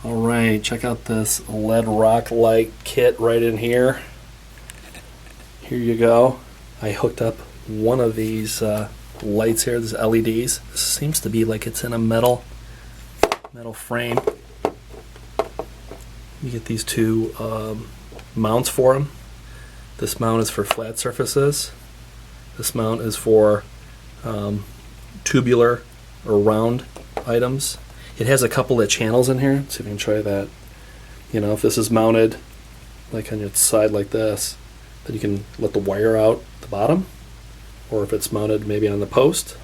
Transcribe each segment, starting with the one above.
Alright, check out this LED rock light kit right in here. Here you go. I hooked up one of these lights here, these LEDs. This seems to be like it's in a metal frame. You get these two mounts for them. This mount is for flat surfaces. This mount is for tubular or round items. It has a couple of channels in here. Let's see if we can try that. You know, if this is mounted like on its side like this, then you can let the wire out the bottom. Or if it's mounted maybe on the post.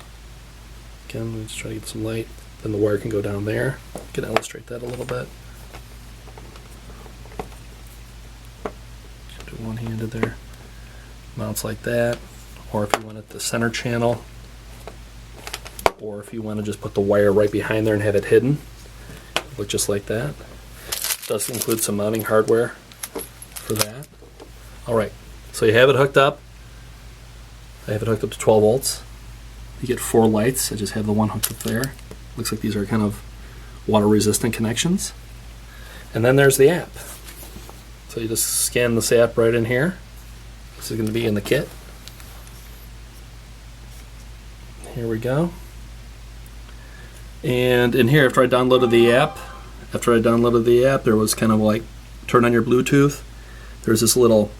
Again, let's try to get some light. Then the wire can go down there. I can illustrate that a little bit. Do one-handed there. Mounts like that. Or if you want it the center channel. Or if you want to just put the wire right behind there and have it hidden, look just like that. It does include some mounting hardware for that. Alright, so you have it hooked up. I have it hooked up to 12 volts. You get 4 lights. I just have the one hooked up there. Looks like these are kind of water resistant connections. And then there's the app. So you just scan this app right in here. This is going to be in the kit. Here we go. And in here, after I downloaded the app, there was kind of like turn on your Bluetooth. There's this little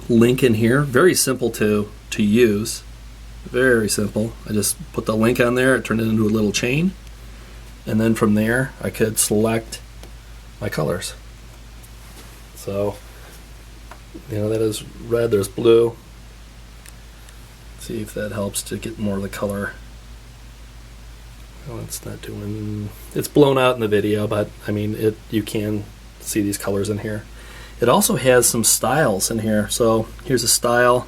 link in here, very simple to use, very simple. I just put the link on there, it turned it into a little chain, and then from there I could select my colors. So, you know, that is red, there's blue. Let's see if that helps to get more of the color. Well, it's not doing, it's blown out in the video, but I mean, you can see these colors in here. It also has some styles in here. So here's a style,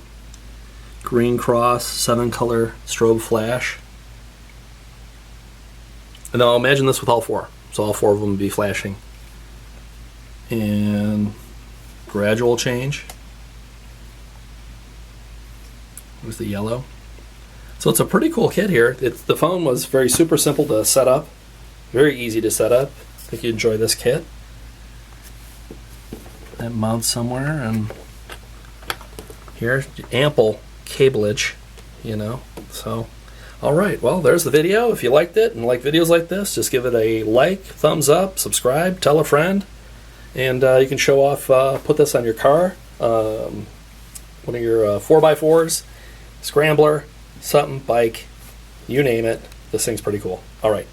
green cross, 7-color strobe flash. And I'll imagine this with all 4. So all 4 of them would be flashing. And gradual change. There's the yellow. So it's a pretty cool kit here. The phone was super simple to set up, very easy to set up. I think you enjoy this kit. That mounts somewhere, and here, ample cableage, you know. So, all right, well, there's the video. If you liked it and like videos like this, just give it a like, thumbs up, subscribe, tell a friend, and you can show off, put this on your car, one of your 4x4s, scrambler, something, bike, you name it. This thing's pretty cool. All right.